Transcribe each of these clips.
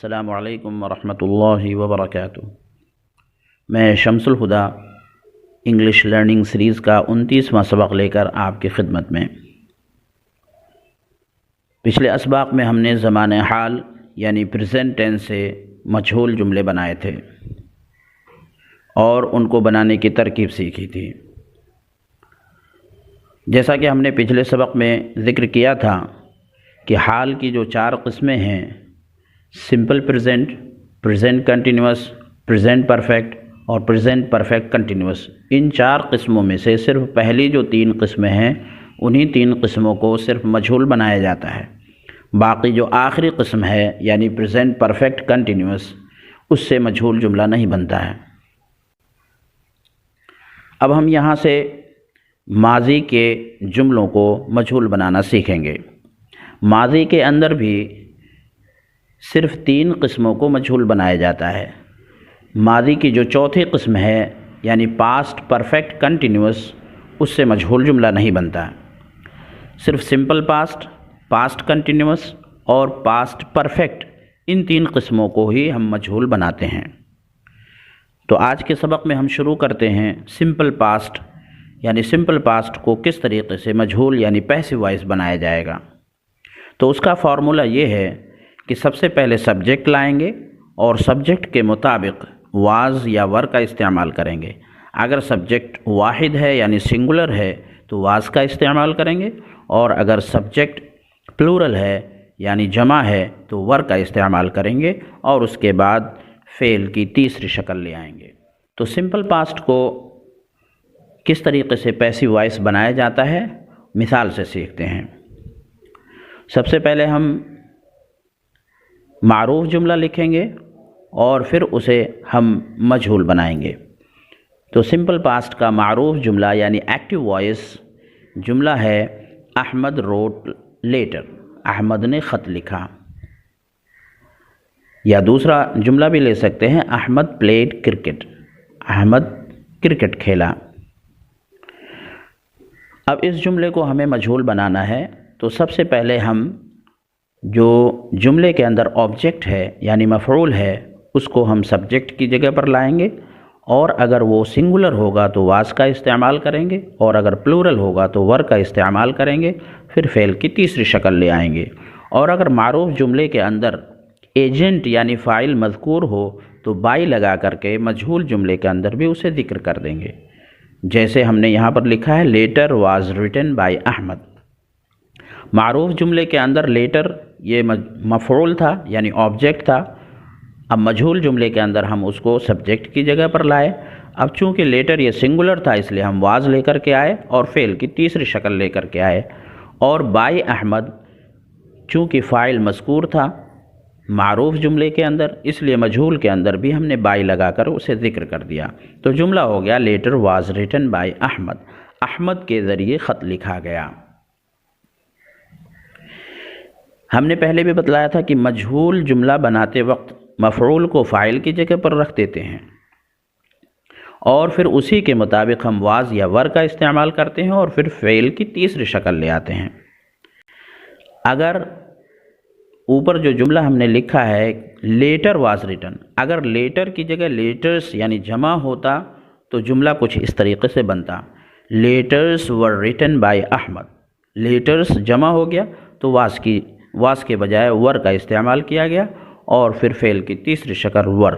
अस्सलामु अलैकुम वरहमतुल्लाहि वबरकातुहू। मैं शम्सुल हुदा इंग्लिश लर्निंग सीरीज़ का 29वां सबक लेकर आपकी खिदमत में। पिछले असबाक में हमने ज़माने हाल यानी प्रेजेंट टेंस से मजहूल जुमले बनाए थे और उनको बनाने की तरकीब सीखी थी। जैसा कि हमने पिछले सबक में ज़िक्र किया था कि हाल की जो 4 किस्में हैं, simple present, present continuous, present perfect और प्रेजेंट परफेक्ट कंटिन्यूअस, इन 4 किस्मों में से सिर्फ पहली जो 3 किस्में हैं उन्हीं 3 किस्मों को सिर्फ मजहूल बनाया जाता है। बाकी जो आखिरी किस्म है यानी प्रेजेंट परफेक्ट कंटिन्यूअस, उससे मजहूल जुमला नहीं बनता है। अब हम यहाँ से माज़ी के जुमलों को मजहूल बनाना सीखेंगे। माज़ी के अंदर भी सिर्फ 3 किस्मों को मजहूल बनाया जाता है। माज़ी की जो चौथी किस्म है यानी पास्ट परफेक्ट कंटिन्यूअस, उससे मजहूल जुमला नहीं बनता। सिर्फ सिंपल पास्ट, पास्ट कंटिन्यूअस और पास्ट परफेक्ट, इन 3 किस्मों को ही हम मजहूल बनाते हैं। तो आज के सबक में हम शुरू करते हैं सिंपल पास्ट यानी सिंपल पास्ट को किस तरीके से मजहूल यानी पैसिव वॉइस बनाया जाएगा। तो उसका फार्मूला ये है कि सबसे पहले सब्जेक्ट लाएंगे और सब्जेक्ट के मुताबिक वाज या वर का इस्तेमाल करेंगे। अगर सब्जेक्ट वाहिद है यानी सिंगुलर है तो वाज का इस्तेमाल करेंगे, और अगर सब्जेक्ट प्लूरल है यानी जमा है तो वर का इस्तेमाल करेंगे, और उसके बाद फ़ेल की तीसरी शक्ल ले आएंगे। तो सिंपल पास्ट को किस तरीके से पैसिव वॉइस बनाया जाता है, मिसाल से सीखते हैं। सबसे पहले हम मारूफ जुमला लिखेंगे और फिर उसे हम मजहूल बनाएंगे। तो सिंपल पास्ट का मारूफ जुमला यानी एक्टिव वॉइस जुमला है अहमद रोट लेटर, अहमद ने ख़त लिखा। या दूसरा जुमला भी ले सकते हैं, Ahmad played cricket, Ahmad cricket खेला। अब इस जुमले को हमें मजहूल बनाना है, तो सबसे पहले हम जो जुमले के अंदर ऑब्जेक्ट है यानी मफ़ऊल है उसको हम सब्जेक्ट की जगह पर लाएंगे, और अगर वो सिंगुलर होगा तो वाज का इस्तेमाल करेंगे, और अगर प्लूरल होगा तो वर का इस्तेमाल करेंगे, फिर फ़ेल की तीसरी शक्ल ले आएंगे। और अगर मारूफ जुमले के अंदर एजेंट यानी फ़ाइल मज़कूर हो तो बाई लगा करके मजहूल जुमले के अंदर भी उसे ज़िक्र कर देंगे। जैसे हमने यहाँ पर लिखा है letter was written by Ahmad. मारूफ जुमले के अंदर लेटर ये मफ़ऊल था यानी ऑब्जेक्ट था। अब मजहूल जुमले के अंदर हम उसको सब्जेक्ट की जगह पर लाए। अब चूँकि लेटर ये सिंगुलर था इसलिए हम वाज लेकर के आए और फ़ेल की तीसरी शक्ल लेकर के आए। और बाय अहमद चूँकि फ़ाइल मज़कूर था मारूफ जुमले के अंदर, इसलिए मजहूल के अंदर भी हमने बाई लगाकर उसे ज़िक्र कर दिया। तो जुमला हो गया letter was written by Ahmad, Ahmad के ज़रिए ख़त लिखा गया। हमने पहले भी बतलाया था कि मजहूल जुमला बनाते वक्त मफ़ऊल को फ़ाइल की जगह पर रख देते हैं और फिर उसी के मुताबिक हम वाज या वर का इस्तेमाल करते हैं और फिर फ़ेल की तीसरी शक्ल ले आते हैं। अगर ऊपर जो जुमला हमने लिखा है लेटर वाज रिटन, अगर लेटर की जगह लेटर्स यानी जमा होता तो जुमला कुछ इस तरीके से बनता, letters were written by Ahmad. Letters जमा हो गया तो वाज के बजाय वर का इस्तेमाल किया गया, और फिर फ़ेल की तीसरी शक्ल वर,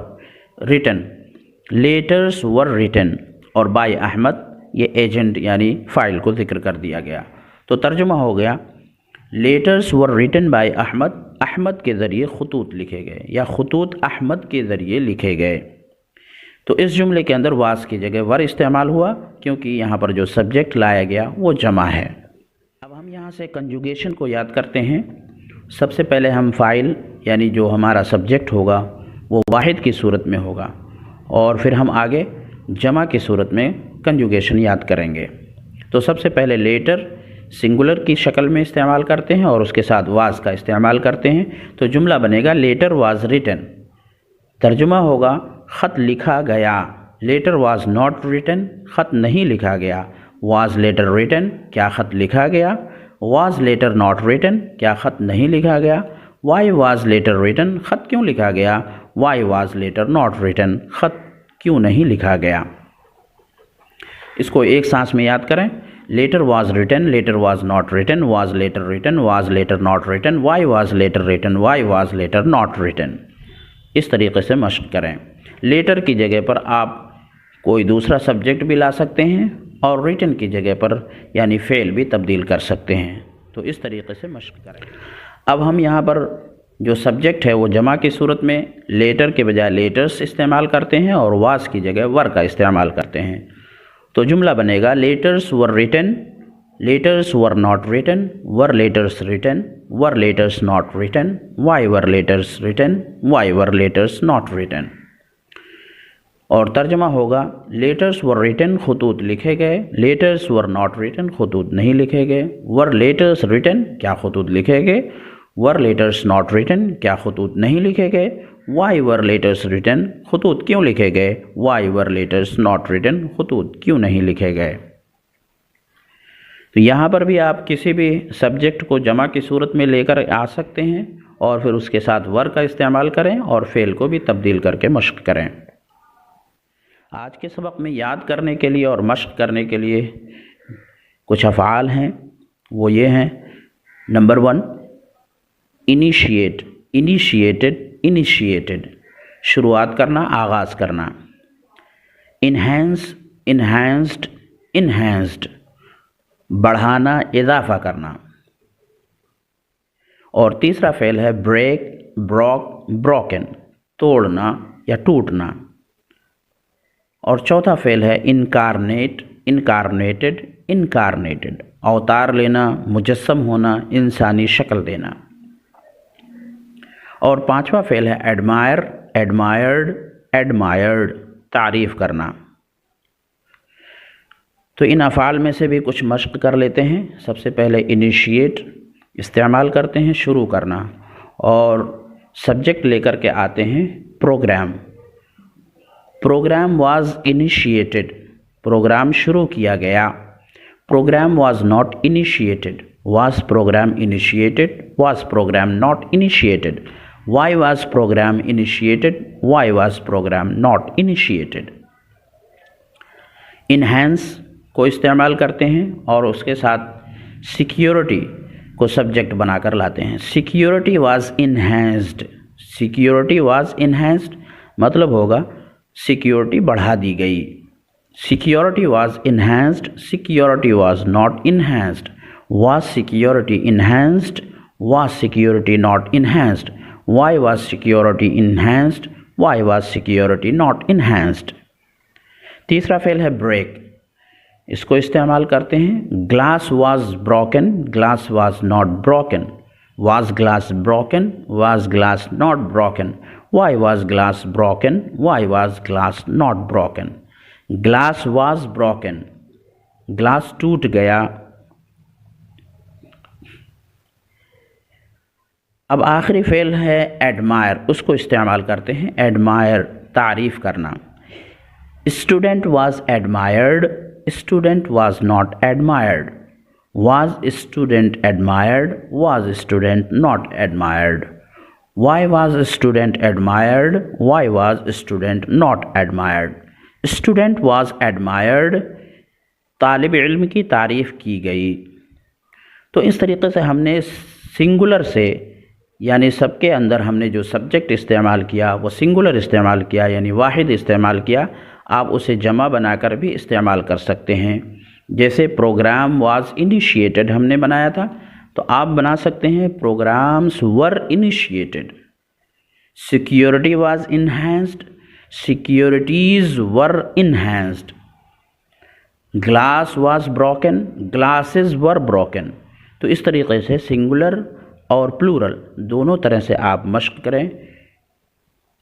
रिटन, लेटर्स वर रिटन, और बाय अहमद ये एजेंट यानी फ़ाइल को ज़िक्र कर दिया गया। तो तर्जुमा हो गया letters were written by Ahmad, Ahmad के ज़रिए ख़ुतूत लिखे गए या ख़ुतूत अहमद के ज़रिए लिखे गए। तो इस जुमले के अंदर वाज की जगह वर इस्तेमाल हुआ क्योंकि यहाँ पर जो सब्जेक्ट लाया गया वो जमा है। अब हम यहाँ से कंजुगेशन को याद करते हैं। सबसे पहले हम फ़ाइल यानी जो हमारा सब्जेक्ट होगा वो वाहिद की सूरत में होगा, और फिर हम आगे जमा की सूरत में कंजुगेशन याद करेंगे। तो सबसे पहले लेटर सिंगुलर की शक्ल में इस्तेमाल करते हैं और उसके साथ वाज का इस्तेमाल करते हैं। तो जुमला बनेगा लेटर वाज रिटन। तर्जुमा होगा ख़त लिखा गया, लेटर वाज नॉट रिटन, ख़त नहीं लिखा गया। वाज लेटर रिटन, क्या ख़त लिखा गया। वाज लेटर नॉट रिटन, क्या ख़त नहीं लिखा गया। वाई वाज लेटर रिटन, ख़त क्यों लिखा गया? Why was letter not written, ख़त क्यों नहीं लिखा गया? इसको एक सांस में याद करें। Letter was written, letter was not written, was letter written, was letter not written, why was letter written, why was letter not written. इस तरीके से मश्क करें। लेटर की जगह पर आप कोई दूसरा सब्जेक्ट भी ला सकते हैं और रिटन की जगह पर यानी फ़ेल भी तब्दील कर सकते हैं। तो इस तरीके से मश्क करें। अब हम यहाँ पर जो सब्जेक्ट है वो जमा की सूरत में लेटर के बजाय लेटर्स इस्तेमाल करते हैं और वाज की जगह वर का इस्तेमाल करते हैं। तो जुमला बनेगा letters were written, letters were not written, were letters written, were letters not written, why were letters written, why were letters not written. और तर्जमा होगा लेटर्स वर रिटन, खतूत लिखे गए, लेटर्स वर नॉट रिटन, खतूत नहीं लिखे गए, वर लेटर्स रिटन, क्या खतूत लिखे गए, वर लेटर्स नॉट रिटन, क्या खतूत नहीं लिखे गए, वाई वर लेटर्स रिटन, खतूत क्यों लिखे गए, why were letters not written, खतूत क्यों नहीं लिखे गए। तो यहाँ पर भी आप किसी भी सब्जेक्ट को जमा की सूरत में लेकर आ सकते हैं और फिर उसके साथ वर का इस्तेमाल करें और फ़ेल को भी तब्दील करके मश्क करें। आज के सबक में याद करने के लिए और मश्क करने के लिए कुछ अफ़आल हैं, वो ये हैं। नंबर 1 इनिशिएट, इनिशिएटेड, इनिशिएटेड, शुरुआत करना, आगाज़ करना। इन्हेंस, इन्हेंस्ड, इन्हेंस्ड, बढ़ाना, इजाफ़ा करना। और तीसरा फ़ेल है ब्रेक, ब्रॉक, ब्रोकन, तोड़ना या टूटना। और चौथा फ़ेल है इनकारनेट, इनकारनेटेड, इनकारनेटेड, अवतार लेना, मुजस्सम होना, इंसानी शक्ल देना। और पांचवा फ़ेल है एडमायर, एडमायर्ड, एडमायर्ड, तारीफ़ करना। तो इन अफ़आल में से भी कुछ मश्क कर लेते हैं। सबसे पहले इनिशिएट इस्तेमाल करते हैं, शुरू करना, और सब्जेक्ट लेकर के आते हैं program. Program was initiated, program शुरू किया गया। Program was not initiated, was program initiated, was program not initiated, why was program initiated, why was program not initiated. इन्हेंस को इस्तेमाल करते हैं और उसके साथ सिक्योरिटी को सब्जेक्ट बनाकर लाते हैं। Security was enhanced, security was enhanced मतलब होगा सिक्योरिटी बढ़ा दी गई। Security was enhanced, security was not enhanced, was security enhanced, was security not enhanced, why was security enhanced, why was security not enhanced. तीसरा fail है break, इसको इस्तेमाल करते हैं। Glass was broken, glass was not broken, was glass broken, was glass not broken, why was glass broken, why was glass not broken. Glass was broken, glass टूट गया। अब आखिरी फ़ेल है एडमायर, उसको इस्तेमाल करते हैं। एडमायर तारीफ़ करना। Student was admired, student was not admired, was student admired, was student not admired, why was student admired, why was student not admired. Student was admired, तालिब इल्म की तारीफ़ की गई। तो इस तरीके से हमने सिंगुलर से यानी सबके अंदर हमने जो सब्जेक्ट इस्तेमाल किया वो सिंगुलर इस्तेमाल किया यानी वाहिद इस्तेमाल किया। आप उसे जमा बनाकर भी इस्तेमाल कर सकते हैं। जैसे प्रोग्राम वाज इनिशिएटेड हमने बनाया था, तो आप बना सकते हैं programs were initiated. Security was enhanced, securities were enhanced. Glass was broken, glasses were broken. तो इस तरीके से सिंगुलर और प्लूरल दोनों तरह से आप मश्क करें।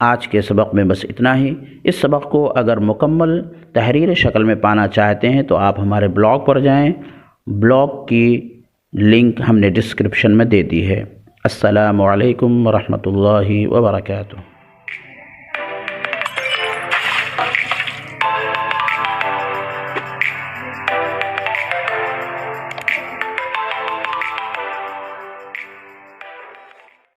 आज के सबक में बस इतना ही। इस सबक को अगर मुकम्मल तहरीर शक्ल में पाना चाहते हैं तो आप हमारे ब्लॉग पर जाएं। ब्लॉग की लिंक हमने डिस्क्रिप्शन में दे दी है। अस्सलामु अलैकुम व रहमतुल्लाहि व बरकातुहू।